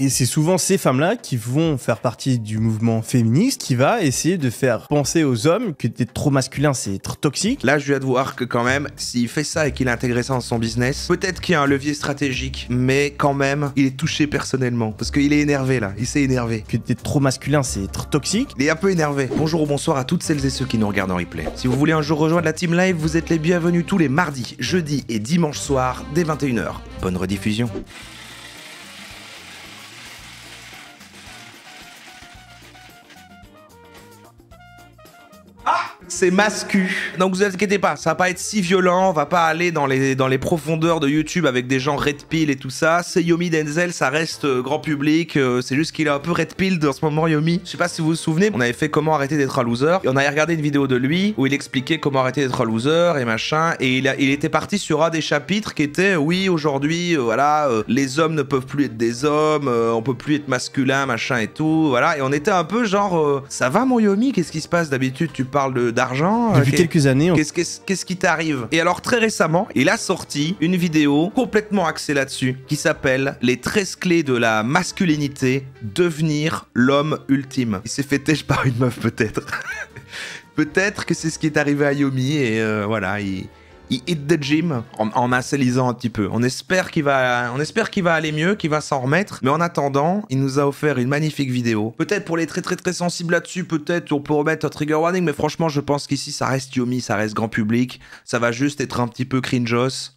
Et c'est souvent ces femmes-là qui vont faire partie du mouvement féministe qui va essayer de faire penser aux hommes que d'être trop masculin, c'est être toxique. Là, je viens de voir que quand même, s'il fait ça et qu'il a intégré ça dans son business, peut-être qu'il y a un levier stratégique, mais quand même, il est touché personnellement. Parce qu'il est énervé là, il s'est énervé. Que d'être trop masculin, c'est être toxique. Il est un peu énervé. Bonjour ou bonsoir à toutes celles et ceux qui nous regardent en replay. Si vous voulez un jour rejoindre la team live, vous êtes les bienvenus tous les mardis, jeudis et dimanches soirs dès 21 h. Bonne rediffusion. C'est mascu. Donc vous inquiétez pas, ça va pas être si violent, on va pas aller dans les profondeurs de YouTube avec des gens red pill et tout ça. C'est Yomi Denzel, ça reste grand public, c'est juste qu'il est un peu red pilled en ce moment, Yomi. Je sais pas si vous vous souvenez, on avait fait comment arrêter d'être un loser et on avait regardé une vidéo de lui où il expliquait comment arrêter d'être un loser et machin, et il était parti sur un des chapitres qui était oui, aujourd'hui voilà, les hommes ne peuvent plus être des hommes, on peut plus être masculin, machin et tout, voilà, et on était un peu genre ça va mon Yomi, qu'est-ce qui se passe d'habitude, tu parles d'argent. Depuis quelques années, qu'est-ce qui t'arrive? Et alors très récemment, il a sorti une vidéo complètement axée là-dessus qui s'appelle Les 13 clés de la masculinité, devenir l'homme ultime. Il s'est fait têche par une meuf peut-être. Peut-être que c'est ce qui est arrivé à Yomi et voilà, il hit the gym en assaisissant un petit peu. On espère qu'il va aller mieux, qu'il va s'en remettre. Mais en attendant, il nous a offert une magnifique vidéo. Peut-être pour les très sensibles là-dessus, peut-être on peut remettre un trigger warning. Mais franchement, je pense qu'ici, ça reste Yomi, ça reste grand public. Ça va juste être un petit peu cringeos.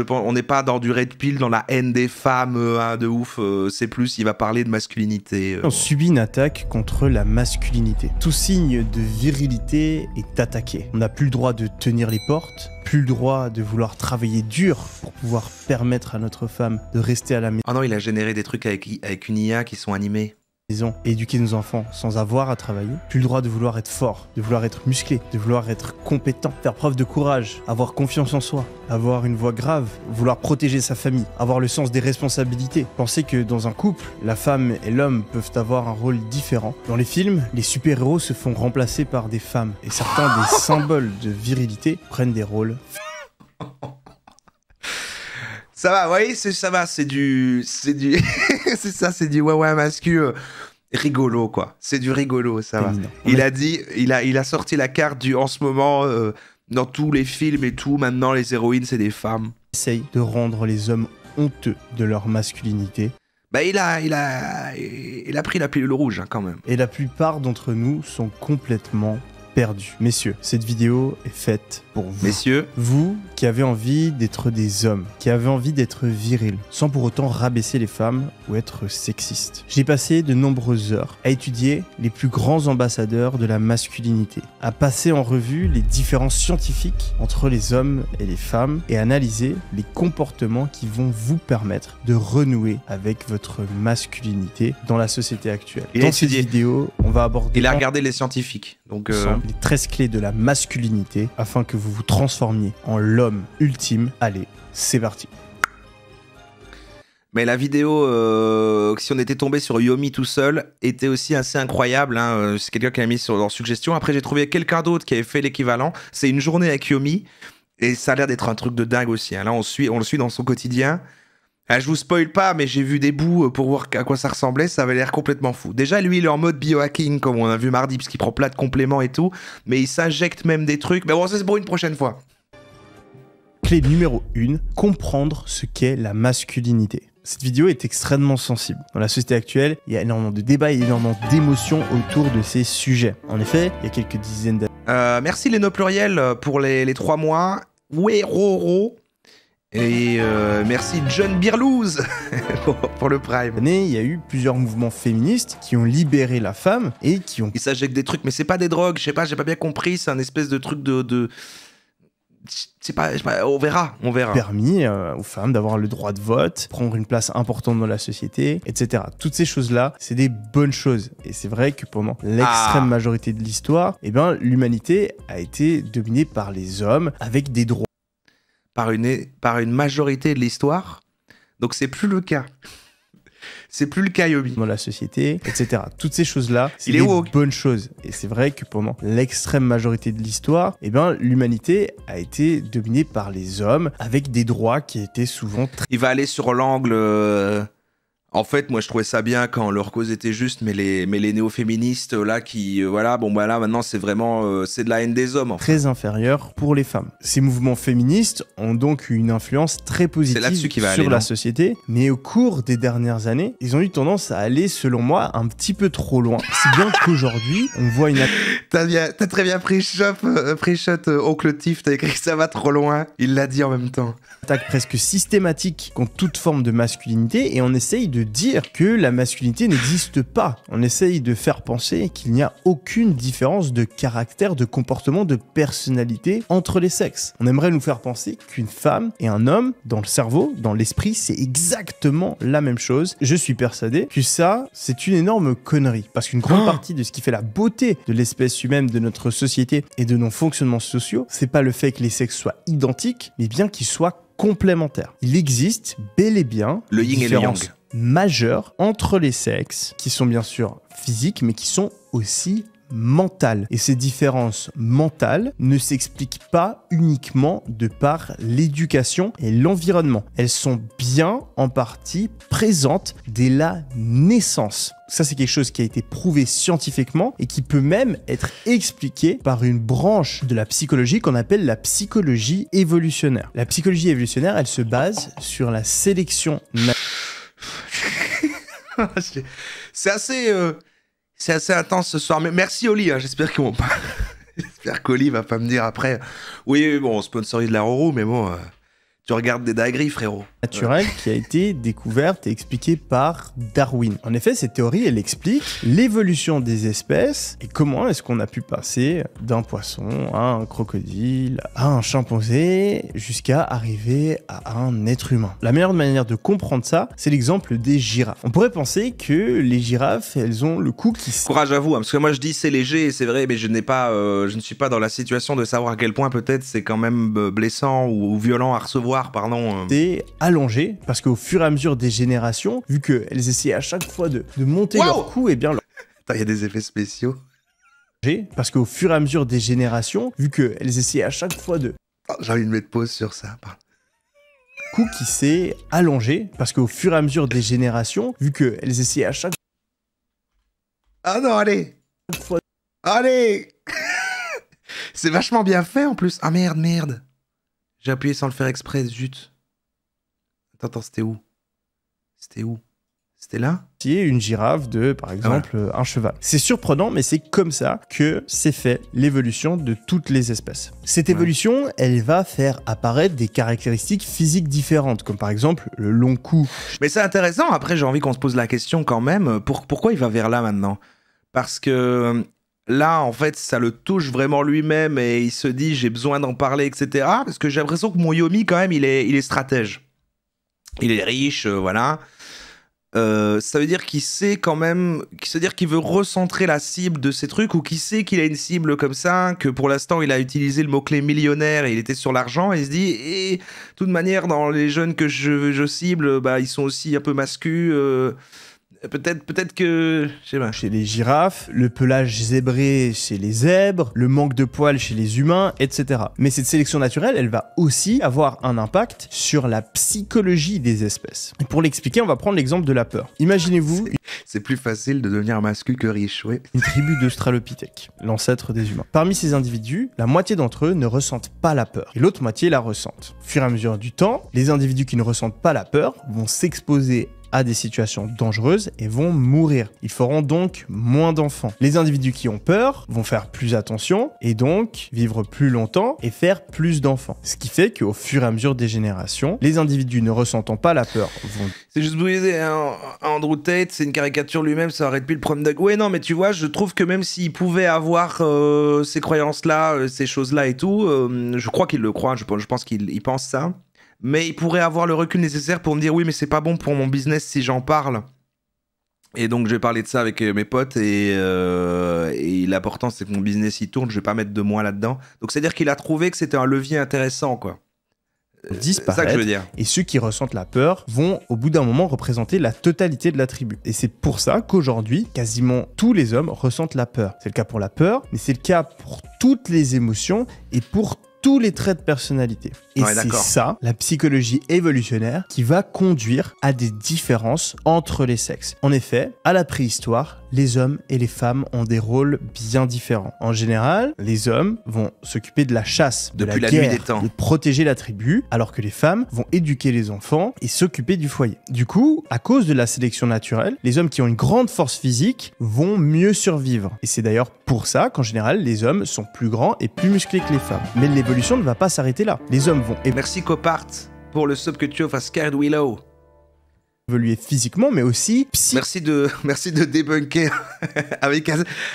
On n'est pas dans du red pill, dans la haine des femmes, de ouf. C'est plus, il va parler de masculinité. On subit une attaque contre la masculinité. Tout signe de virilité est attaqué. On n'a plus le droit de tenir les portes, plus le droit de vouloir travailler dur pour pouvoir permettre à notre femme de rester à la maison. Oh non, il a généré des trucs avec une IA qui sont animés. Et éduquer nos enfants sans avoir à travailler, plus le droit de vouloir être fort, de vouloir être musclé, de vouloir être compétent, faire preuve de courage, avoir confiance en soi, avoir une voix grave, vouloir protéger sa famille, avoir le sens des responsabilités. Penser que dans un couple, la femme et l'homme peuvent avoir un rôle différent. Dans les films, les super-héros se font remplacer par des femmes et certains des symboles de virilité prennent des rôles. Ça va, oui, ça va, c'est du, c'est ça, c'est du ouais mascu rigolo quoi. C'est du rigolo, ça va. Il a dit, il a sorti la carte du en ce moment dans tous les films et tout. Maintenant, les héroïnes, c'est des femmes. Essaye de rendre les hommes honteux de leur masculinité. Bah il a pris la pilule rouge hein, quand même. Et la plupart d'entre nous sont complètement perdus. Messieurs, cette vidéo est faite pour vous. Messieurs, vous qui avez envie d'être des hommes, qui avez envie d'être viril, sans pour autant rabaisser les femmes ou être sexiste. J'ai passé de nombreuses heures à étudier les plus grands ambassadeurs de la masculinité, à passer en revue les différences scientifiques entre les hommes et les femmes et analyser les comportements qui vont vous permettre de renouer avec votre masculinité dans la société actuelle. Dans cette vidéo, on va aborder... Il a regardé les scientifiques, donc... les 13 clés de la masculinité afin que vous vous transformiez en l'homme ultime. Allez, c'est parti. Mais la vidéo, si on était tombé sur Yomi tout seul, était aussi assez incroyable. Hein. C'est quelqu'un qui a mis sur leur suggestion. Après, j'ai trouvé quelqu'un d'autre qui avait fait l'équivalent. C'est une journée avec Yomi. Et ça a l'air d'être un truc de dingue aussi. Hein. Là, on le suit dans son quotidien. Ah, je vous spoil pas, mais j'ai vu des bouts pour voir à quoi ça ressemblait, ça avait l'air complètement fou. Déjà, lui, il est en mode biohacking, comme on a vu mardi, parce qu'il prend plein de compléments et tout, mais il s'injecte même des trucs. Mais bon, ça c'est pour une prochaine fois. Clé numéro 1, comprendre ce qu'est la masculinité. Cette vidéo est extrêmement sensible. Dans la société actuelle, il y a énormément de débats et énormément d'émotions autour de ces sujets. En effet, il y a quelques dizaines d'années... merci Léno Pluriel pour les 3 mois. Ouais, Roro. Et merci John Birlouz pour le Prime. Il y a eu plusieurs mouvements féministes qui ont libéré la femme et qui ont... Il s'agit des trucs, mais c'est pas des drogues, je sais pas, j'ai pas bien compris, c'est un espèce de truc de... Je sais pas, on verra. Permis aux femmes d'avoir le droit de vote, prendre une place importante dans la société, etc. Toutes ces choses-là, c'est des bonnes choses. Et c'est vrai que pendant l'extrême majorité de l'histoire, eh ben, l'humanité a été dominée par les hommes avec des droits. Par une majorité de l'histoire. Donc c'est plus le cas. C'est plus le cas, Yomi. Dans la société, etc. Toutes ces choses-là, c'est des bonnes choses. Et c'est vrai que pendant l'extrême majorité de l'histoire, eh ben, l'humanité a été dominée par les hommes avec des droits qui étaient souvent... Il va aller sur l'angle En fait, moi, je trouvais ça bien quand leur cause était juste, mais les néo-féministes, là, qui, voilà, bon, bah là, maintenant, c'est vraiment, c'est de la haine des hommes, en fait. Très inférieur pour les femmes. Ces mouvements féministes ont donc eu une influence très positive sur la société, mais au cours des dernières années, ils ont eu tendance à aller, selon moi, un petit peu trop loin. Si bien qu'aujourd'hui, on voit une... T'as très bien pris shot, oncle Tiff, t'as écrit que ça va trop loin, il l'a dit en même temps. Attaque presque systématique contre toute forme de masculinité et on essaye de dire que la masculinité n'existe pas. On essaye de faire penser qu'il n'y a aucune différence de caractère, de comportement, de personnalité entre les sexes. On aimerait nous faire penser qu'une femme et un homme, dans le cerveau, dans l'esprit, c'est exactement la même chose. Je suis persuadé que ça, c'est une énorme connerie. Parce qu'une grande partie de ce qui fait la beauté de l'espèce humaine, de notre société et de nos fonctionnements sociaux, c'est pas le fait que les sexes soient identiques, mais bien qu'ils soient complémentaires. Il existe bel et bien le yin et le yang majeures entre les sexes, qui sont bien sûr physiques, mais qui sont aussi mentales. Et ces différences mentales ne s'expliquent pas uniquement de par l'éducation et l'environnement. Elles sont bien en partie présentes dès la naissance. Ça, c'est quelque chose qui a été prouvé scientifiquement et qui peut même être expliqué par une branche de la psychologie qu'on appelle la psychologie évolutionnaire. La psychologie évolutionnaire, elle se base sur la sélection naturelle. C'est assez intense ce soir. Mais merci Oli, hein. J'espère qu'Oli va pas me dire après. Oui, bon, on sponsorise la Roro, mais bon, tu regardes des dingueries, frérot. Naturelle qui a été découverte et expliquée par Darwin. En effet, cette théorie, elle explique l'évolution des espèces et comment est-ce qu'on a pu passer d'un poisson à un crocodile, à un chimpanzé, jusqu'à arriver à un être humain. La meilleure manière de comprendre ça, c'est l'exemple des girafes. On pourrait penser que les girafes, elles ont le cou qui... Courage à vous, hein, parce que moi je dis c'est léger, c'est vrai, mais je ne suis pas dans la situation de savoir à quel point peut-être c'est quand même blessant ou violent à recevoir, pardon. C'est allongé, parce qu'au fur et à mesure des générations, vu qu'elles essaient à chaque fois de monter leur cou, et bien... Il y a des effets spéciaux. Parce qu'au fur et à mesure des générations, vu qu'elles essaient à chaque fois de... J'ai envie de mettre pause sur ça, pardon. Cou qui s'est allongé, parce qu'au fur et à mesure des générations, vu qu'elles essaient à chaque... Ah non, allez Allez C'est vachement bien fait en plus. Ah merde. J'ai appuyé sans le faire exprès, zut. Attends, c'était où? C'était là? Une girafe de, par exemple, un cheval. C'est surprenant, mais c'est comme ça que s'est fait l'évolution de toutes les espèces. Cette évolution, elle va faire apparaître des caractéristiques physiques différentes, comme par exemple le long cou. Mais c'est intéressant, après j'ai envie qu'on se pose la question quand même, pourquoi il va vers là maintenant? Parce que... là, en fait, ça le touche vraiment lui-même et il se dit j'ai besoin d'en parler, etc. Parce que j'ai l'impression que mon Yomi, quand même, il est stratège. Il est riche, voilà. Ça veut dire qu'il sait quand même... c'est-à-dire qu'il veut recentrer la cible de ces trucs ou qu'il sait qu'il a une cible comme ça, que pour l'instant, il a utilisé le mot-clé millionnaire et il était sur l'argent et il se dit de toute manière, dans les jeunes que je cible, bah, ils sont aussi un peu mascus... Peut-être que... je sais pas. Chez les girafes, le pelage zébré chez les zèbres, le manque de poils chez les humains, etc. Mais cette sélection naturelle, elle va aussi avoir un impact sur la psychologie des espèces. Et pour l'expliquer, on va prendre l'exemple de la peur. Imaginez-vous... C'est plus facile de devenir mascu que riche, oui. Une tribu d'Australopithèques, l'ancêtre des humains. Parmi ces individus, la moitié d'entre eux ne ressentent pas la peur, et l'autre moitié la ressentent. Au fur et à mesure du temps, les individus qui ne ressentent pas la peur vont s'exposer à des situations dangereuses et vont mourir. Ils feront donc moins d'enfants. Les individus qui ont peur vont faire plus attention et donc vivre plus longtemps et faire plus d'enfants. Ce qui fait qu'au fur et à mesure des générations, les individus ne ressentant pas la peur vont... C'est juste briser Andrew Tate, c'est une caricature lui-même, ça aurait pu le problème de... Ouais, non, mais tu vois, je trouve que même s'il pouvait avoir ces croyances-là, ces choses-là et tout, je crois qu'il le croit, je pense qu'il pense ça. Mais il pourrait avoir le recul nécessaire pour me dire oui mais c'est pas bon pour mon business si j'en parle. Et donc je vais parler de ça avec mes potes et l'important c'est que mon business il tourne, je vais pas mettre de moi là-dedans. Donc c'est à dire qu'il a trouvé que c'était un levier intéressant quoi. Disparaître, c'est ça que je veux dire. Et ceux qui ressentent la peur vont au bout d'un moment représenter la totalité de la tribu. Et c'est pour ça qu'aujourd'hui quasiment tous les hommes ressentent la peur. C'est le cas pour la peur, mais c'est le cas pour toutes les émotions et pour tous les traits de personnalité. Et Ouais, c'est d'accord. ça, la psychologie évolutionnaire, qui va conduire à des différences entre les sexes. En effet, à la préhistoire, les hommes et les femmes ont des rôles bien différents. En général, les hommes vont s'occuper de la chasse, de Depuis la la nuit guerre, des temps. de protéger la tribu, alors que les femmes vont éduquer les enfants et s'occuper du foyer. Du coup, à cause de la sélection naturelle, les hommes qui ont une grande force physique vont mieux survivre. Et c'est d'ailleurs pour ça qu'en général, les hommes sont plus grands et plus musclés que les femmes. Mais l'évolution ne va pas s'arrêter là. Les hommes vont Merci Copart pour le sub que tu offres à Scared Willow. évoluer physiquement, mais aussi Merci de débunker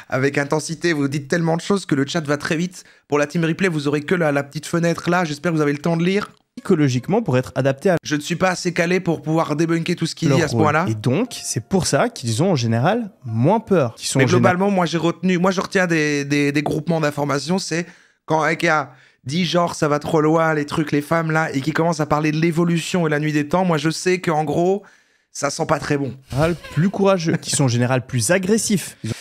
avec intensité. Vous dites tellement de choses que le chat va très vite. Pour la team replay, vous aurez que la petite fenêtre là. J'espère que vous avez le temps de lire. psychologiquement pour être adaptés à Je ne suis pas assez calé pour pouvoir débunker tout ce qu'il leur dit à ce rôle. point-là. Et donc, c'est pour ça qu'ils ont en général moins peur. Qu'ils sont Mais en général- globalement, moi je retiens des groupements d'informations. C'est quand un gars dit genre ça va trop loin, les trucs, les femmes là, et qui commence à parler de l'évolution et la nuit des temps, moi je sais qu'en gros, ça sent pas très bon. plus courageux, qui sont en général plus agressifs. Ils ont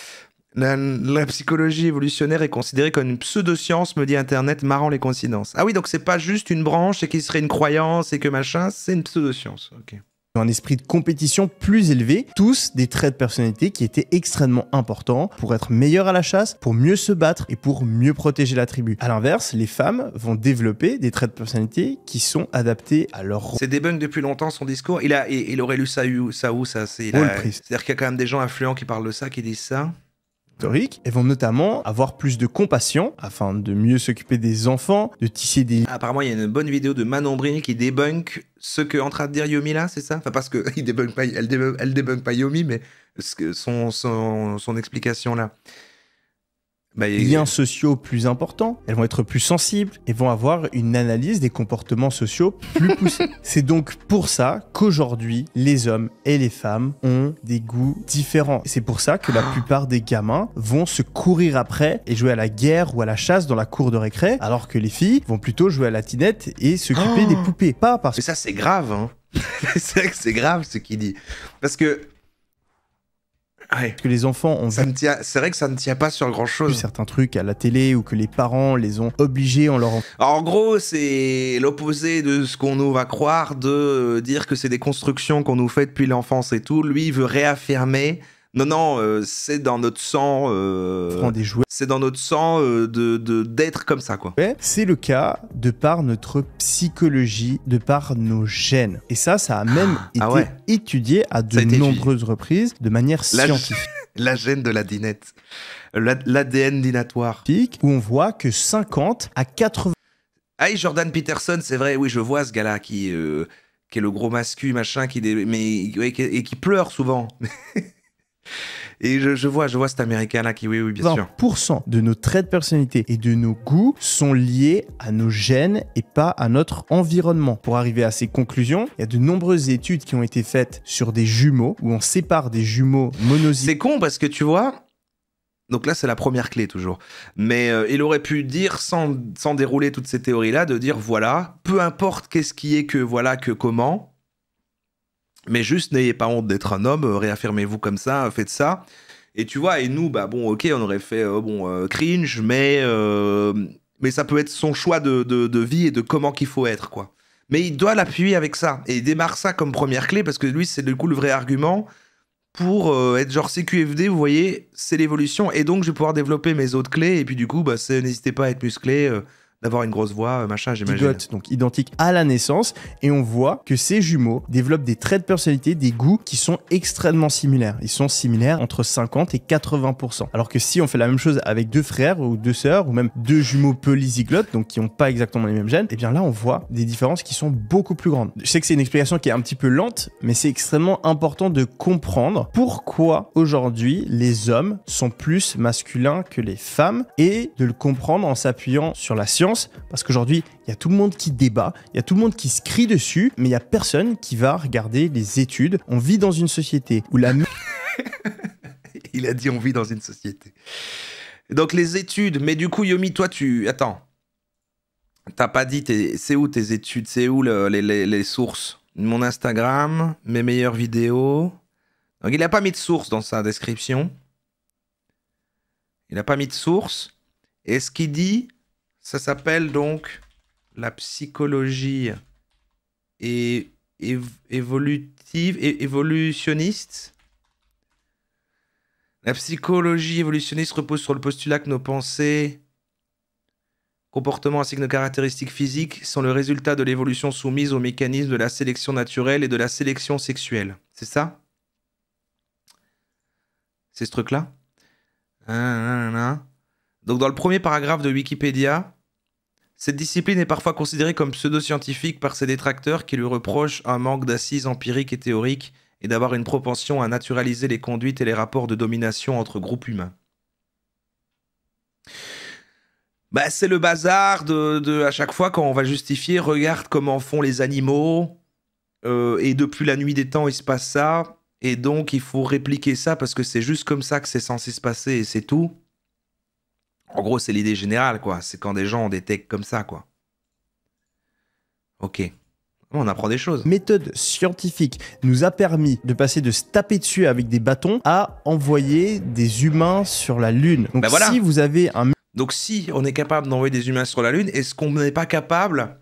La psychologie évolutionnaire est considérée comme une pseudo-science, me dit Internet, marrant les coïncidences. Ah oui, donc c'est pas juste une branche et qui serait une croyance et que machin, c'est une pseudo-science. Ok. un esprit de compétition plus élevé, tous des traits de personnalité qui étaient extrêmement importants pour être meilleurs à la chasse, pour mieux se battre et pour mieux protéger la tribu. À l'inverse, les femmes vont développer des traits de personnalité qui sont adaptés à leur rôle C'est débunk depuis longtemps son discours. Il aurait lu ça où ça c'est précis. C'est-à-dire qu'il y a quand même des gens influents qui parlent de ça, qui disent ça. historique. Elles vont notamment avoir plus de compassion afin de mieux s'occuper des enfants, de tisser des Apparemment, il y a une bonne vidéo de Manon Bruni qui débunk ce que est en train de dire Yomi là, c'est ça? Enfin, parce que elle débunk pas Yomi, mais son explication là. Bah, liens sociaux plus importants, elles vont être plus sensibles et vont avoir une analyse des comportements sociaux plus poussée. C'est donc pour ça qu'aujourd'hui, les hommes et les femmes ont des goûts différents. C'est pour ça que la plupart des gamins vont se courir après et jouer à la guerre ou à la chasse dans la cour de récré, alors que les filles vont plutôt jouer à la tinette et s'occuper des poupées. Pas parce Mais ça, c'est grave, hein. C'est vrai que c'est grave ce qu'il dit. Parce que. Ouais. que les enfants ont vu C'est vrai que ça ne tient pas sur grand chose. certains trucs à la télé ou que les parents les ont obligés en leur En gros, c'est l'opposé de ce qu'on nous va croire, de dire que c'est des constructions qu'on nous fait depuis l'enfance et tout. Lui, il veut réaffirmer. Non, c'est dans notre sang. offrant des jouets. C'est dans notre sang d'être comme ça, quoi. C'est le cas de par notre psychologie, de par nos gènes. Et ça a même été ouais. étudié à de Ça a été nombreuses reprises de manière La- scientifique, La gène de la dinette. L'ADN dinatoire. où on voit que 50 à 80 Ah, Jordan Peterson, c'est vrai, oui, je vois ce gars-là qui est le gros mascu, machin, et qui pleure souvent. Et je vois cet Américain-là qui, oui, bien sûr. 20% de nos traits de personnalité et de nos goûts sont liés à nos gènes et pas à notre environnement. Pour arriver à ces conclusions, il y a de nombreuses études qui ont été faites sur des jumeaux, où on sépare des jumeaux monozygotes. C'est con parce que tu vois. Donc là, c'est la première clé toujours. Mais il aurait pu dire, sans dérouler toutes ces théories-là, de dire voilà, peu importe qu'est-ce qui est que voilà, que comment. Mais juste, n'ayez pas honte d'être un homme, réaffirmez-vous comme ça, faites ça. Et tu vois, et nous, bah bon, ok, on aurait fait cringe, mais ça peut être son choix de vie et de comment qu'il faut être, quoi. Mais il doit l'appuyer avec ça. Et il démarre ça comme première clé, parce que lui, c'est du coup le vrai argument pour être genre CQFD, vous voyez, c'est l'évolution. Et donc, je vais pouvoir développer mes autres clés. Et puis du coup, bah, n'hésitez pas à être musclé, d'avoir une grosse voix, machin, j'imagine. Donc identiques à la naissance, et on voit que ces jumeaux développent des traits de personnalité, des goûts qui sont extrêmement similaires. Ils sont similaires entre 50 et 80%. Alors que si on fait la même chose avec deux frères ou deux sœurs, ou même deux jumeaux polysyglotes, donc qui n'ont pas exactement les mêmes gènes, et bien là on voit des différences qui sont beaucoup plus grandes. Je sais que c'est une explication qui est un petit peu lente, mais c'est extrêmement important de comprendre pourquoi aujourd'hui les hommes sont plus masculins que les femmes, et de le comprendre en s'appuyant sur la science. Parce qu'aujourd'hui, il y a tout le monde qui débat, il y a tout le monde qui se crie dessus, mais il y a personne qui va regarder les études. On vit dans une société où la... Il a dit on vit dans une société. Donc les études, mais du coup Yomi, toi Attends. T'as pas dit, c'est où tes études? C'est où les sources? Mon Instagram, mes meilleures vidéos. Donc il a pas mis de source dans sa description. Il a pas mis de source. Et ce qu'il dit... Ça s'appelle donc la psychologie évolutionniste. La psychologie évolutionniste repose sur le postulat que nos pensées, comportements ainsi que nos caractéristiques physiques sont le résultat de l'évolution soumise aux mécanismes de la sélection naturelle et de la sélection sexuelle. C'est ça? C'est ce truc-là? Donc dans le premier paragraphe de Wikipédia, cette discipline est parfois considérée comme pseudo-scientifique par ses détracteurs qui lui reprochent un manque d'assises empiriques et théoriques et d'avoir une propension à naturaliser les conduites et les rapports de domination entre groupes humains. Bah, c'est le bazar à chaque fois quand on va justifier, regarde comment font les animaux, et depuis la nuit des temps il se passe ça, et donc il faut répliquer ça parce que c'est juste comme ça que c'est censé se passer et c'est tout. En gros, c'est l'idée générale, quoi. C'est quand des gens ont des techs comme ça, quoi. Ok. On apprend des choses. Méthode scientifique nous a permis de passer de se taper dessus avec des bâtons à envoyer des humains sur la Lune. Donc bah voilà. Si vous avez un... Donc si on est capable d'envoyer des humains sur la Lune, est-ce qu'on n'est pas capable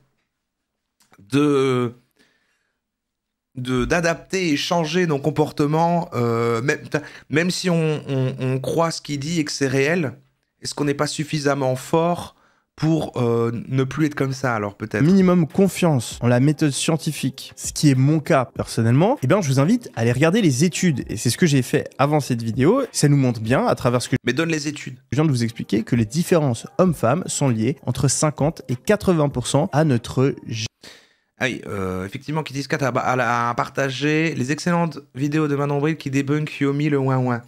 d'adapter et changer nos comportements, même si on croit ce qu'il dit et que c'est réel, est-ce qu'on n'est pas suffisamment fort pour ne plus être comme ça, alors peut-être? Minimum confiance en la méthode scientifique, ce qui est mon cas personnellement, eh bien je vous invite à aller regarder les études. Et c'est ce que j'ai fait avant cette vidéo. Ça nous montre bien, à travers ce que Mais donne les études. je viens de vous expliquer, que les différences hommes-femmes sont liées entre 50 et 80% à notre... Ah oui, effectivement, Kitty4 a partagé les excellentes vidéos de Manon Bril qui débunk Yomi le ouin-ouin.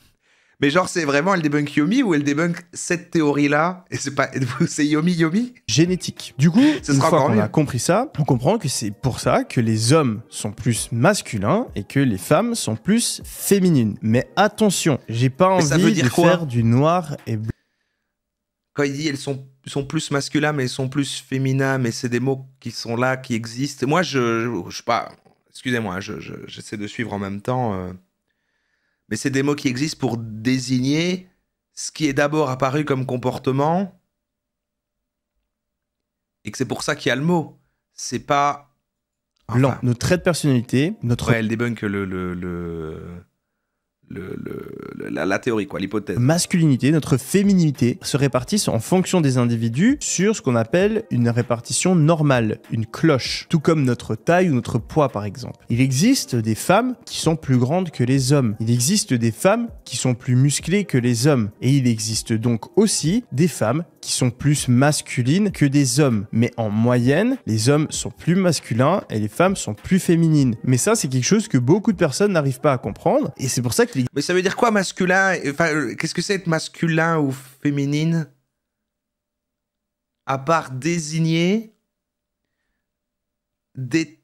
Mais genre, c'est vraiment elle débunk Yomi ou elle débunk cette théorie-là? Et c'est Yomi? Génétique. Du coup, Ça une sera fois encore qu'on mieux. a compris ça, on comprend que c'est pour ça que les hommes sont plus masculins et que les femmes sont plus féminines. Mais attention, j'ai pas ça veut envie dire de quoi faire du noir et blanc. Quand il dit elles sont plus masculins, mais elles sont plus féminins, mais c'est des mots qui sont là, qui existent. Moi, je sais pas, excusez-moi, j'essaie de suivre en même temps. Mais c'est des mots qui existent pour désigner ce qui est d'abord apparu comme comportement et que c'est pour ça qu'il y a le mot. C'est pas... Blanc, nos traits de personnalité, notre Ouais, elle débunk la théorie, quoi, l'hypothèse. masculinité, notre féminité se répartissent en fonction des individus sur ce qu'on appelle une répartition normale, une cloche, tout comme notre taille ou notre poids par exemple. Il existe des femmes qui sont plus grandes que les hommes, il existe des femmes qui sont plus musclées que les hommes, et il existe donc aussi des femmes qui sont plus masculines que des hommes. Mais en moyenne, les hommes sont plus masculins et les femmes sont plus féminines. Mais ça, c'est quelque chose que beaucoup de personnes n'arrivent pas à comprendre, et c'est pour ça que Mais ça veut dire quoi masculin? Enfin, qu'est-ce que c'est être masculin ou féminine? À part désigner des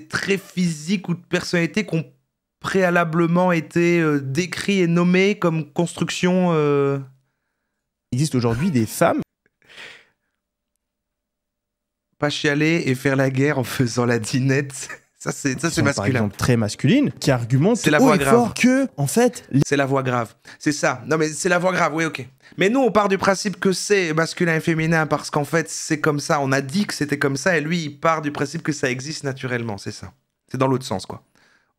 traits physiques ou de personnalité qui ont préalablement été décrits et nommés comme construction... il existe aujourd'hui des femmes Pas chialer et faire la guerre en faisant la dinette. Ça, c'est qui sont, par masculin. exemple très masculines, qui argumentent C'est la haut voix et grave. fort que, en fait, C'est la voix grave. C'est ça. Non, mais c'est la voix grave, oui, ok. Mais nous, on part du principe que c'est masculin et féminin parce qu'en fait, c'est comme ça. On a dit que c'était comme ça et lui, il part du principe que ça existe naturellement. C'est ça. C'est dans l'autre sens, quoi.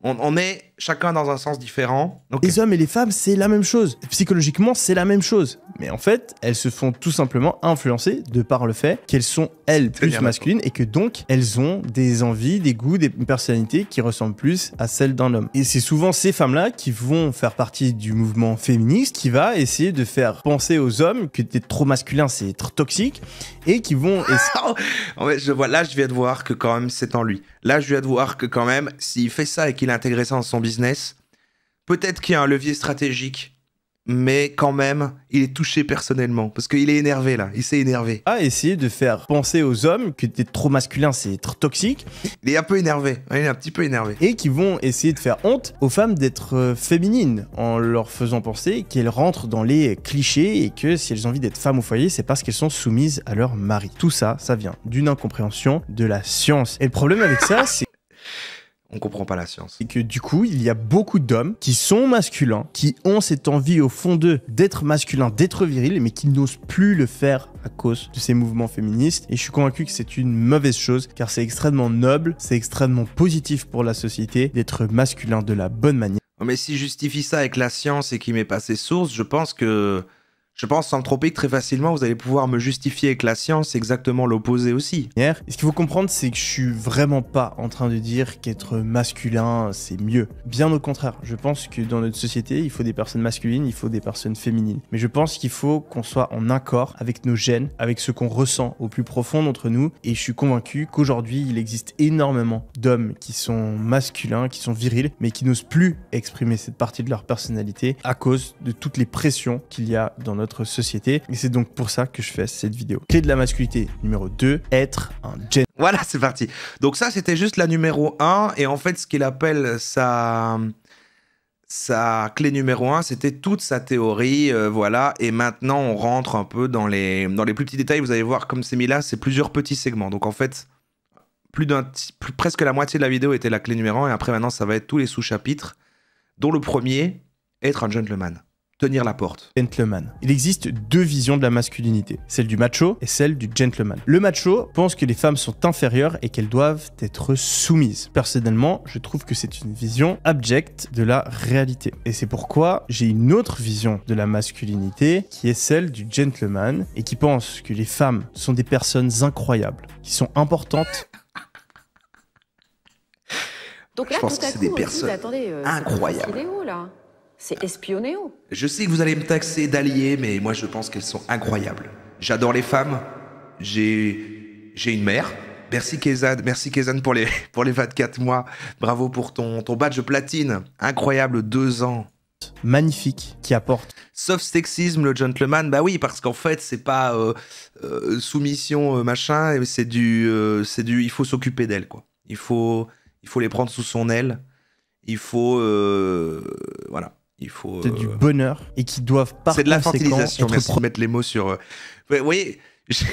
On est chacun dans un sens différent. Ok. les hommes et les femmes, c'est la même chose. Psychologiquement, c'est la même chose. Mais en fait, elles se font tout simplement influencer de par le fait qu'elles sont, elles, plus bien masculines et que donc, elles ont des envies, des goûts, des personnalités qui ressemblent plus à celles d'un homme. Et c'est souvent ces femmes-là qui vont faire partie du mouvement féministe qui va essayer de faire penser aux hommes que d'être trop masculin, c'est être toxique et qui vont essayer... En fait, là, je viens de voir que quand même, c'est en lui. Là, je viens de voir que quand même, s'il fait ça et qu'il a intégré ça dans son business, peut-être qu'il y a un levier stratégique, mais quand même, il est touché personnellement. Parce qu'il est énervé, là. Il s'est énervé. à essayer de faire penser aux hommes que d'être trop masculin, c'est être toxique Il est un peu énervé. Ouais, il est un petit peu énervé. et qui vont essayer de faire honte aux femmes d'être féminines en leur faisant penser qu'elles rentrent dans les clichés et que si elles ont envie d'être femmes au foyer, c'est parce qu'elles sont soumises à leur mari. Tout ça, ça vient d'une incompréhension de la science. Et le problème avec ça, c'est On comprend pas la science. Et que du coup, il y a beaucoup d'hommes qui sont masculins, qui ont cette envie au fond d'eux d'être masculins, d'être virils, mais qui n'osent plus le faire à cause de ces mouvements féministes. Et je suis convaincu que c'est une mauvaise chose, car c'est extrêmement noble, c'est extrêmement positif pour la société d'être masculin de la bonne manière. Mais s'il justifie ça avec la science et qu'il met pas ses sources, je pense sans me tromper que très facilement vous allez pouvoir me justifier avec la science exactement l'opposé aussi. Et ce qu'il faut comprendre, c'est que je suis vraiment pas en train de dire qu'être masculin, c'est mieux. Bien au contraire, je pense que dans notre société, il faut des personnes masculines, il faut des personnes féminines. Mais je pense qu'il faut qu'on soit en accord avec nos gènes, avec ce qu'on ressent au plus profond d'entre nous. Et je suis convaincu qu'aujourd'hui, il existe énormément d'hommes qui sont masculins, qui sont virils, mais qui n'osent plus exprimer cette partie de leur personnalité à cause de toutes les pressions qu'il y a dans notre société. Et c'est donc pour ça que je fais cette vidéo. Clé de la masculinité numéro 2, être un gentleman. Voilà, c'est parti. Donc ça, c'était juste la numéro 1. Et en fait, ce qu'il appelle sa clé numéro 1, c'était toute sa théorie. Voilà. Et maintenant, on rentre un peu dans les plus petits détails. Vous allez voir, comme c'est mis là, c'est plusieurs petits segments. Donc en fait, presque la moitié de la vidéo était la clé numéro 1. Et après, maintenant, ça va être tous les sous-chapitres, dont le premier, être un gentleman. Tenir la porte. Gentleman. Il existe deux visions de la masculinité, celle du macho et celle du gentleman. Le macho pense que les femmes sont inférieures et qu'elles doivent être soumises. Personnellement, je trouve que c'est une vision abjecte de la réalité. Et c'est pourquoi j'ai une autre vision de la masculinité qui est celle du gentleman et qui pense que les femmes sont des personnes incroyables, qui sont importantes. Donc là, je pense que c'est des personnes incroyables. C'est espionnéo. Je sais que vous allez me taxer d'allié, mais moi je pense qu'elles sont incroyables. J'adore les femmes. J'ai une mère. Merci Kézanne pour les 24 mois. Bravo pour ton badge platine. Incroyable, 2 ans. Magnifique, qui apporte. Sauf sexisme, le gentleman, bah oui, parce qu'en fait, c'est pas soumission, machin, c'est du il faut s'occuper d'elle, quoi. Il faut les prendre sous son aile. Il faut, voilà. Il faut. C'est du bonheur et qui doivent par c'est de la conséquent fertilisation. Merci de mettre les mots sur. Vous voyez, j'ai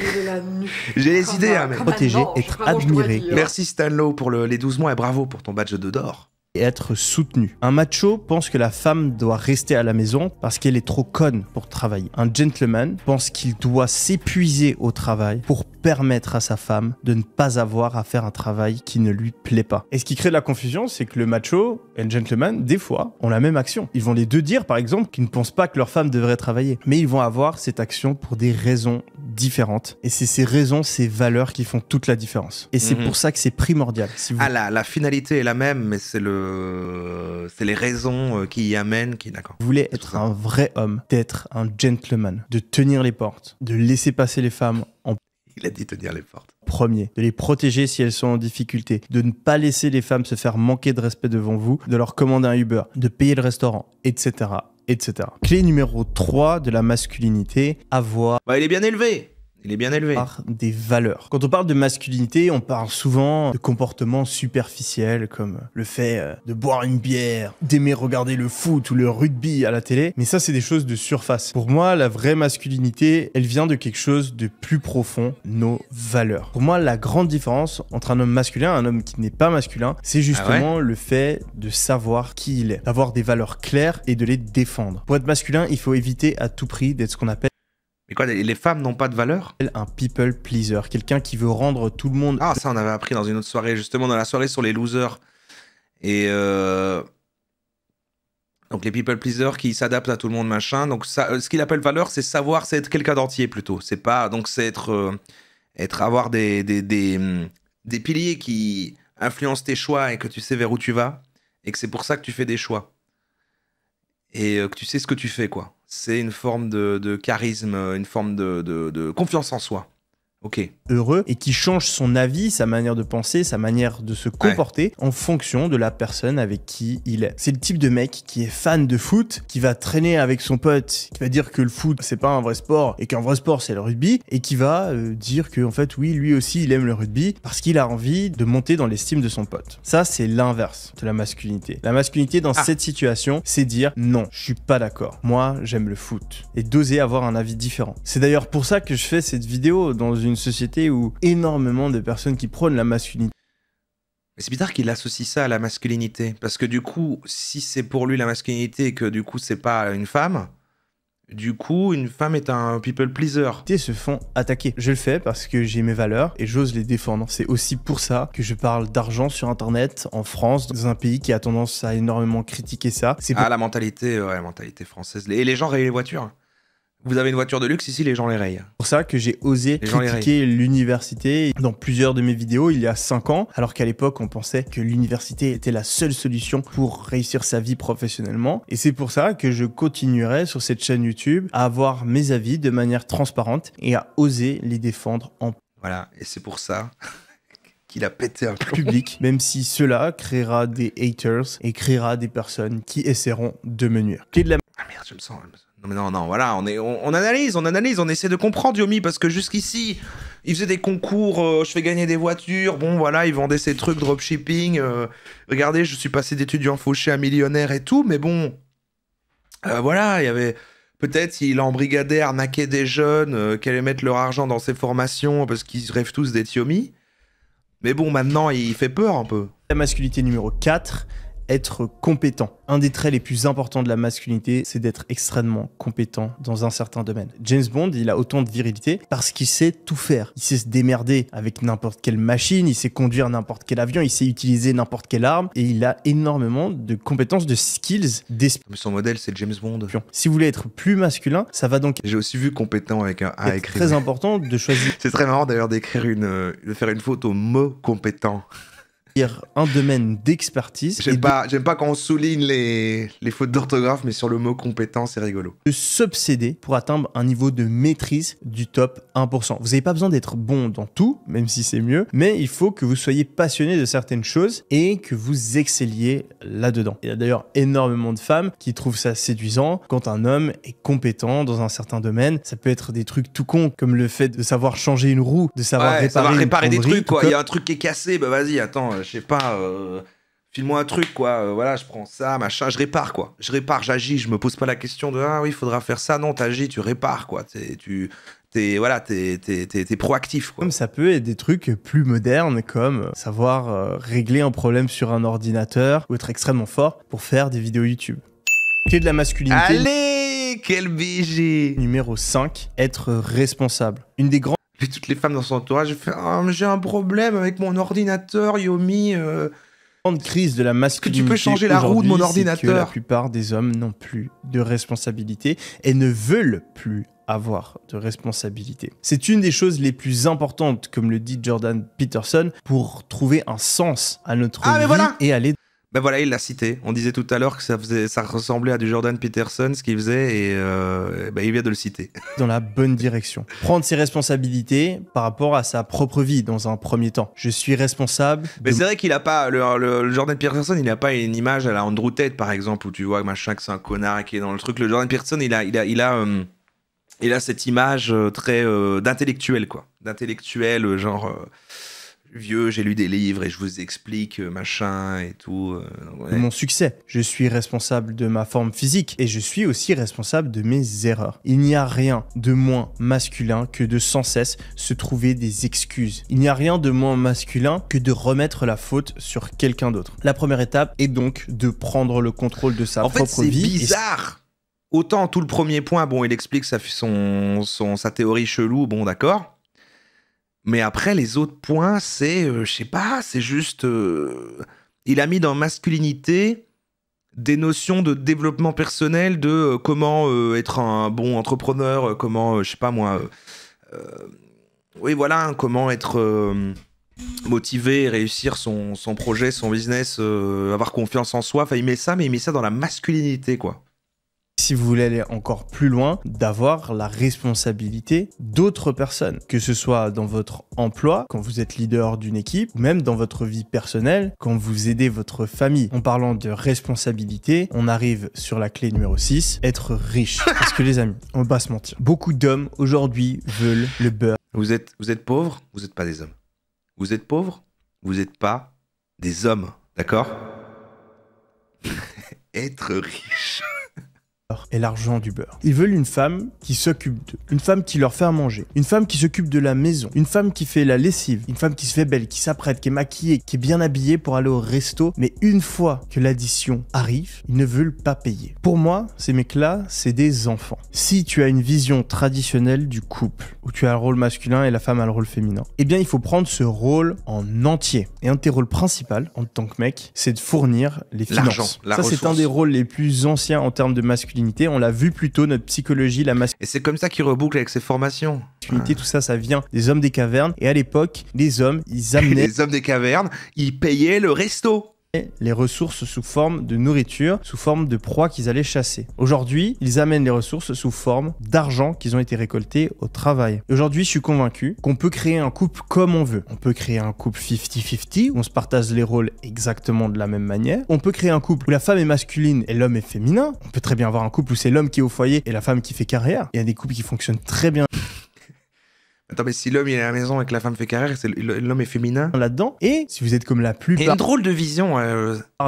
les idées, hein, mais protéger, être admiré. Merci Stanlow pour les 12 mois et bravo pour ton badge d'or. Et être soutenu. Un macho pense que la femme doit rester à la maison parce qu'elle est trop conne pour travailler. Un gentleman pense qu'il doit s'épuiser au travail pour permettre à sa femme de ne pas avoir à faire un travail qui ne lui plaît pas. Et ce qui crée de la confusion, c'est que le macho et le gentleman, des fois, ont la même action. Ils vont les deux dire, par exemple, qu'ils ne pensent pas que leur femme devrait travailler. Mais ils vont avoir cette action pour des raisons différentes. Et c'est ces raisons, ces valeurs qui font toute la différence. Et c'est pour ça que c'est primordial. Si vous... la finalité est la même, mais c'est les raisons qui y amènent qui, d'accord. Vous voulez être un vrai homme, d'être un gentleman, de tenir les portes, de laisser passer les femmes en Il a dit tenir les portes. Premier, de les protéger si elles sont en difficulté, de ne pas laisser les femmes se faire manquer de respect devant vous, de leur commander un Uber, de payer le restaurant, etc. etc. Clé numéro 3 de la masculinité, avoir... Bah, il est bien élevé. Il est bien élevé. Des valeurs. Quand on parle de masculinité, on parle souvent de comportements superficiels comme le fait de boire une bière, d'aimer regarder le foot ou le rugby à la télé. Mais ça, c'est des choses de surface. Pour moi, la vraie masculinité, elle vient de quelque chose de plus profond, nos valeurs. Pour moi, la grande différence entre un homme masculin et un homme qui n'est pas masculin, c'est justement le fait de savoir qui il est, d'avoir des valeurs claires et de les défendre. Pour être masculin, il faut éviter à tout prix d'être ce qu'on appelle... Mais quoi, les femmes n'ont pas de valeur? Un people pleaser, quelqu'un qui veut rendre tout le monde... Ah, ça on avait appris dans une autre soirée, justement dans la soirée sur les losers. Et donc les people pleasers qui s'adaptent à tout le monde, machin. Donc ça, ce qu'il appelle valeur, c'est savoir, c'est être quelqu'un d'entier plutôt. C'est pas, donc c'est avoir des piliers qui influencent tes choix et que tu sais vers où tu vas. Et que c'est pour ça que tu fais des choix. Et que tu sais ce que tu fais, quoi. C'est une forme de charisme, une forme de confiance en soi. Ok. Heureux et qui change son avis, sa manière de penser, sa manière de se comporter en fonction de la personne avec qui il est. C'est le type de mec qui est fan de foot, qui va traîner avec son pote, qui va dire que le foot c'est pas un vrai sport et qu'un vrai sport c'est le rugby et qui va dire que en fait oui lui aussi il aime le rugby parce qu'il a envie de monter dans l'estime de son pote. Ça c'est l'inverse de la masculinité. La masculinité dans cette situation c'est dire non je suis pas d'accord. Moi j'aime le foot et d'oser avoir un avis différent. C'est d'ailleurs pour ça que je fais cette vidéo dans une société où énormément de personnes qui prônent la masculinité. Mais c'est bizarre qu'il associe ça à la masculinité. Parce que du coup, si c'est pour lui la masculinité et que du coup, c'est pas une femme, du coup, une femme est un people pleaser. Se font attaquer. Je le fais parce que j'ai mes valeurs et j'ose les défendre. C'est aussi pour ça que je parle d'argent sur Internet en France, dans un pays qui a tendance à énormément critiquer ça. C'est Ah, la mentalité française. Et les gens rayent les voitures. Vous avez une voiture de luxe, ici, les gens les rayent. pour ça que j'ai osé Les gens les critiquer l'université dans plusieurs de mes vidéos il y a 5 ans, alors qu'à l'époque on pensait que l'université était la seule solution pour réussir sa vie professionnellement. Et c'est pour ça que je continuerai sur cette chaîne YouTube à avoir mes avis de manière transparente et à oser les défendre en Voilà, et c'est pour ça qu'il a pété un plomb. public, même si cela créera des haters et créera des personnes qui essaieront de me nuire. Clé de la Ah merde, je me sens... Non, mais non, voilà, on analyse, on essaie de comprendre, Yomi, parce que jusqu'ici, il faisait des concours, je fais gagner des voitures, bon, voilà, il vendait ses trucs dropshipping, regardez, je suis passé d'étudiant fauché à millionnaire et tout, mais bon, voilà, il y avait... Peut-être il embrigadait, arnaquait des jeunes qui allaient mettre leur argent dans ses formations parce qu'ils rêvent tous d'être Yomi. Mais bon, maintenant, il fait peur un peu. masculinité numéro 4, être compétent. Un des traits les plus importants de la masculinité, c'est d'être extrêmement compétent dans un certain domaine. James Bond, il a autant de virilité parce qu'il sait tout faire. Il sait se démerder avec n'importe quelle machine, il sait conduire n'importe quel avion, il sait utiliser n'importe quelle arme et il a énormément de compétences, de skills d'espion. Mais son modèle, c'est James Bond. Si vous voulez être plus masculin, ça va donc J'ai aussi vu compétent avec un A être écrit. très important de choisir C'est très marrant d'ailleurs de faire une faute au mot compétent. un domaine d'expertise et J'aime pas quand on souligne les fautes d'orthographe, mais sur le mot compétent, c'est rigolo. de s'obséder pour atteindre un niveau de maîtrise du top 1%. Vous n'avez pas besoin d'être bon dans tout, même si c'est mieux, mais il faut que vous soyez passionné de certaines choses et que vous excelliez là-dedans. Il y a d'ailleurs énormément de femmes qui trouvent ça séduisant quand un homme est compétent dans un certain domaine. Ça peut être des trucs tout cons, comme le fait de savoir changer une roue, de savoir Ouais, ça va réparer des une plomberie, trucs, quoi. tout Il y a un truc qui est cassé, bah vas-y, attends, je sais pas, file-moi un truc, quoi. Voilà, je prends ça, machin, je répare, quoi. Je répare, j'agis, je me pose pas la question de ah oui, il faudra faire ça. Non, t'agis, tu répares, quoi. T'es proactif, quoi. Comme ça peut être des trucs plus modernes comme savoir régler un problème sur un ordinateur ou être extrêmement fort pour faire des vidéos YouTube. Clé de la masculinité Allez, quel BG! numéro 5, être responsable. Une des grandes Et toutes les femmes dans son entourage, je fais ah, mais j'ai un problème avec mon ordinateur, Yomi. crises de la masculinité tu peux changer la roue de mon aujourd'hui, c'est que ordinateur la plupart des hommes n'ont plus de responsabilité et ne veulent plus avoir de responsabilité. C'est une des choses les plus importantes, comme le dit Jordan Peterson, pour trouver un sens à notre Ah, mais vie voilà. et aller Ben voilà, il l'a cité. On disait tout à l'heure que ça ressemblait à du Jordan Peterson, ce qu'il faisait, et ben il vient de le citer. dans la bonne direction. Prendre ses responsabilités par rapport à sa propre vie dans un premier temps. Je suis responsable Mais de c'est vrai qu'il a pas, le Jordan Peterson, il a pas une image à la Andrew Tate, par exemple, où tu vois machin que c'est un connard qui est dans le truc. Le Jordan Peterson, il a cette image très d'intellectuel, quoi. D'intellectuel, genre... vieux, j'ai lu des livres et je vous explique machin et tout. Ouais. mon succès. Je suis responsable de ma forme physique et je suis aussi responsable de mes erreurs. Il n'y a rien de moins masculin que de sans cesse se trouver des excuses. Il n'y a rien de moins masculin que de remettre la faute sur quelqu'un d'autre. La première étape est donc de prendre le contrôle de sa En fait, propre c'est vie. bizarre. Autant tout le premier point, bon, il explique sa théorie chelou, bon, d'accord. Mais après, les autres points, c'est, je sais pas, c'est juste... il a mis dans masculinité des notions de développement personnel, de comment être un bon entrepreneur, comment, je sais pas moi... oui, voilà, comment être motivé, réussir son projet, son business, avoir confiance en soi. Enfin, il met ça, mais il met ça dans la masculinité, quoi. Si vous voulez aller encore plus loin, d'avoir la responsabilité d'autres personnes, que ce soit dans votre emploi, quand vous êtes leader d'une équipe, ou même dans votre vie personnelle, quand vous aidez votre famille. En parlant de responsabilité, on arrive sur la clé numéro 6, être riche. Parce que les amis, on va pas se mentir, beaucoup d'hommes aujourd'hui veulent le beurre. Vous êtes pauvre, vous n'êtes pas des hommes. Vous êtes pauvre, vous n'êtes pas des hommes, d'accord? Être riche. et l'argent du beurre. Ils veulent une femme qui s'occupe d'eux, une femme qui leur fait à manger, une femme qui s'occupe de la maison, une femme qui fait la lessive, une femme qui se fait belle, qui s'apprête, qui est maquillée, qui est bien habillée pour aller au resto. Mais une fois que l'addition arrive, ils ne veulent pas payer. Pour moi, ces mecs-là, c'est des enfants. Si tu as une vision traditionnelle du couple, où tu as le rôle masculin et la femme a le rôle féminin, eh bien il faut prendre ce rôle en entier. Et un de tes rôles principaux, en tant que mec, c'est de fournir les finances. L'argent, la Ça, ressource. c'est un des rôles les plus anciens en termes de masculinité. On l'a vu plus tôt, notre psychologie, la Et c'est comme ça qu'il reboucle avec ses formations. masculinité, tout ça, ça vient des hommes des cavernes. Et à l'époque, les hommes, ils amenaient Les hommes des cavernes, ils payaient le resto. les ressources sous forme de nourriture, sous forme de proies qu'ils allaient chasser. Aujourd'hui, ils amènent les ressources sous forme d'argent qu'ils ont été récoltés au travail. Et aujourd'hui, je suis convaincu qu'on peut créer un couple comme on veut. On peut créer un couple 50-50, où on se partage les rôles exactement de la même manière. On peut créer un couple où la femme est masculine et l'homme est féminin. On peut très bien avoir un couple où c'est l'homme qui est au foyer et la femme qui fait carrière. Il y a des couples qui fonctionnent très bien Attends, mais si l'homme il est à la maison et que la femme fait carrière, l'homme est féminin. là-dedans. Et si vous êtes comme la Il y a plupart une drôle de vision.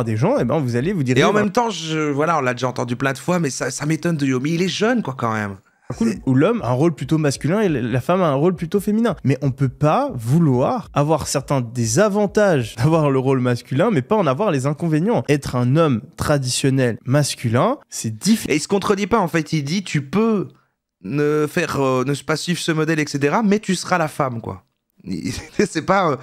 des gens, eh ben, vous allez vous dire... Et en même temps, voilà, on l'a déjà entendu plein de fois, mais ça m'étonne de Yomi. Il est jeune, quoi, quand même. Cool. Où l'homme a un rôle plutôt masculin et la femme a un rôle plutôt féminin. Mais on peut pas vouloir avoir certains des avantages d'avoir le rôle masculin, mais pas en avoir les inconvénients. Être un homme traditionnel masculin, c'est difficile. Et il se contredit pas, en fait. Il dit, tu peux ne pas suivre ce modèle, etc., mais tu seras la femme, quoi. C'est pas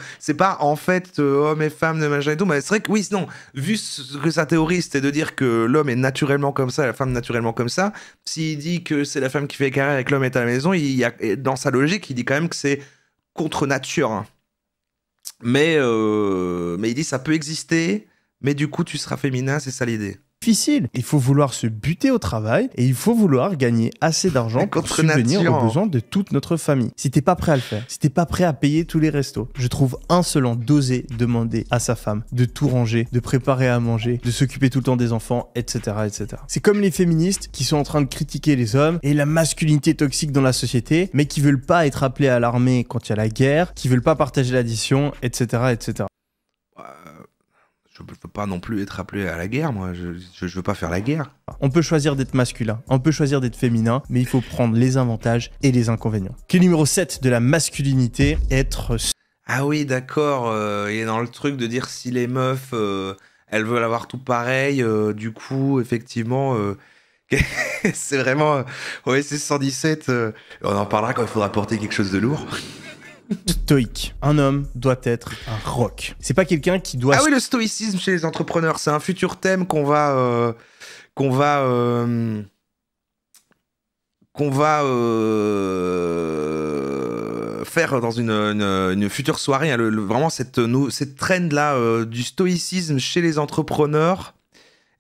en fait homme et femme de machin et tout, mais c'est vrai que oui, non, vu ce que sa théorie c'était de dire que l'homme est naturellement comme ça, la femme naturellement comme ça, s'il dit que c'est la femme qui fait carrière et que l'homme est à la maison, dans sa logique, il dit quand même que c'est contre nature. Hein. Mais il dit ça peut exister, mais du coup tu seras féminin, c'est ça l'idée. Difficile. Il faut vouloir se buter au travail et il faut vouloir gagner assez d'argent pour Contre subvenir nature. aux besoins de toute notre famille. Si t'es pas prêt à le faire, si t'es pas prêt à payer tous les restos, je trouve insolent d'oser demander à sa femme de tout ranger, de préparer à manger, de s'occuper tout le temps des enfants, etc., etc. C'est comme les féministes qui sont en train de critiquer les hommes et la masculinité toxique dans la société, mais qui veulent pas être appelés à l'armée quand il y a la guerre, qui veulent pas partager l'addition, etc., etc. Je peux pas non plus être appelé à la guerre, moi. Je veux pas faire la guerre. On peut choisir d'être masculin, on peut choisir d'être féminin, mais il faut prendre les avantages et les inconvénients. Clé numéro 7 de la masculinité, être... Ah oui, d'accord. Il est dans le truc de dire si les meufs, elles veulent avoir tout pareil, du coup, effectivement... c'est vraiment... ouais, c'est 117. On en parlera quand il faudra porter quelque chose de lourd. Stoïque. Un homme doit être un roc. C'est pas quelqu'un qui doit... Ah oui, le stoïcisme chez les entrepreneurs, c'est un futur thème qu'on va faire dans une future soirée. Hein, vraiment cette trend-là du stoïcisme chez les entrepreneurs.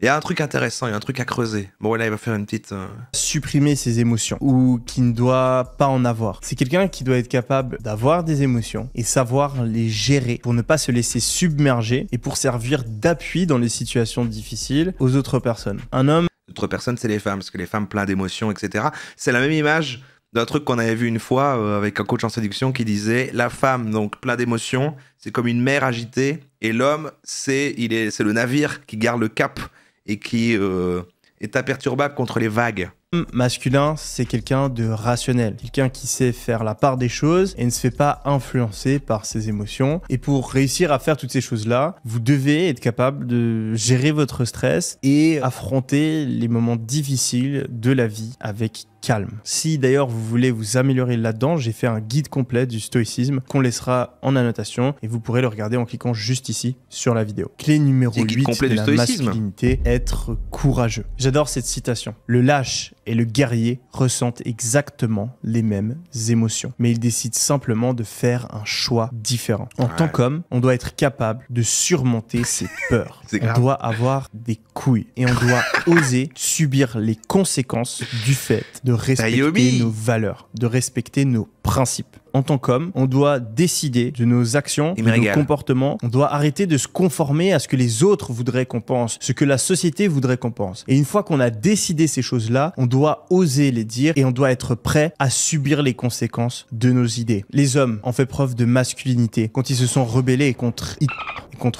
Il y a un truc intéressant, il y a un truc à creuser. Bon, là, il va faire une petite... supprimer ses émotions ou qui ne doit pas en avoir. C'est quelqu'un qui doit être capable d'avoir des émotions et savoir les gérer pour ne pas se laisser submerger et pour servir d'appui dans les situations difficiles aux autres personnes. Un homme... D'autres personnes, c'est les femmes, parce que les femmes plein d'émotions, etc. C'est la même image d'un truc qu'on avait vu une fois avec un coach en séduction qui disait la femme, donc plein d'émotions, c'est comme une mer agitée et l'homme, c'est le navire qui garde le cap et qui est imperturbable contre les vagues. Masculin, c'est quelqu'un de rationnel, quelqu'un qui sait faire la part des choses et ne se fait pas influencer par ses émotions. Et pour réussir à faire toutes ces choses-là, vous devez être capable de gérer votre stress et affronter les moments difficiles de la vie avec calme. Si d'ailleurs vous voulez vous améliorer là-dedans, j'ai fait un guide complet du stoïcisme qu'on laissera en annotation et vous pourrez le regarder en cliquant juste ici sur la vidéo. Clé numéro 8 de la masculinité, être courageux. J'adore cette citation. Le lâche et le guerrier ressentent exactement les mêmes émotions, mais ils décident simplement de faire un choix différent. En tant qu'homme, on doit être capable de surmonter ses peurs. On doit avoir des couilles et on doit oser subir les conséquences du fait de respecter nos valeurs, de respecter nos principes. En tant qu'homme, on doit décider de nos actions, de nos comportements. On doit arrêter de se conformer à ce que les autres voudraient qu'on pense, ce que la société voudrait qu'on pense. Et une fois qu'on a décidé ces choses-là, on doit oser les dire et on doit être prêt à subir les conséquences de nos idées. Les hommes ont fait preuve de masculinité quand ils se sont rebellés contre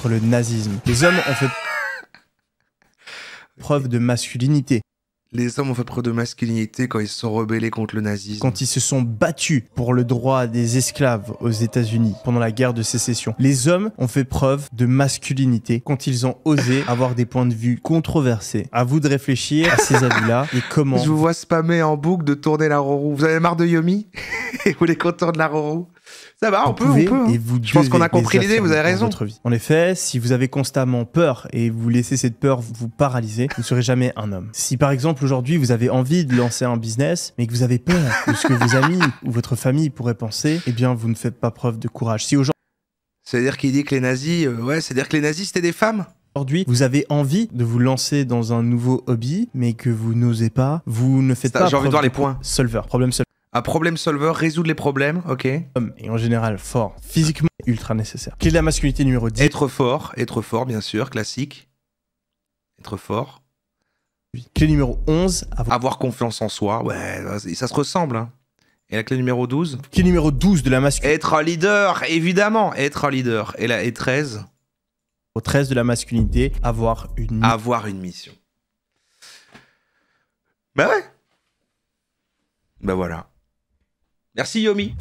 le nazisme. Les hommes ont fait preuve de masculinité. Les hommes ont fait preuve de masculinité quand ils se sont rebellés contre le nazisme. Quand ils se sont battus pour le droit des esclaves aux États-Unis pendant la guerre de sécession. Les hommes ont fait preuve de masculinité quand ils ont osé avoir des points de vue controversés. À vous de réfléchir à ces avis-là et comment... Je vous vois spammer en boucle de tourner la roue. Vous avez marre de Yomi et vous voulez qu'on tourne la roue? Ça va, on peut. Et Hein. vous Je pense qu'on a devez compris les l'idée, vous avez affirmer raison. dans votre vie. En effet, si vous avez constamment peur et vous laissez cette peur vous paralyser, vous ne serez jamais un homme. Si par exemple aujourd'hui vous avez envie de lancer un business, mais que vous avez peur de ce que vos amis ou votre famille pourraient penser, eh bien vous ne faites pas preuve de courage. Si C'est-à-dire qu'il dit que les nazis... c'est-à-dire que les nazis c'était des femmes? aujourd'hui vous avez envie de vous lancer dans un nouveau hobby, mais que vous n'osez pas, vous ne faites pas J'ai envie de preuve voir les points. solver, problème solver. Un problème solver, résoudre les problèmes, ok. Homme et en général fort, physiquement ultra nécessaire. Clé de la masculinité numéro 10. Être fort bien sûr, classique. Être fort. Clé numéro 11. Avoir confiance en soi, ouais, ça se ressemble. Hein. Et la clé numéro 12? Clé numéro 12 de la masculinité. Être un leader, évidemment, être un leader. Et 13? Au 13 de la masculinité, avoir une... Avoir une mission. Bah ouais. Bah voilà. Merci Yomi.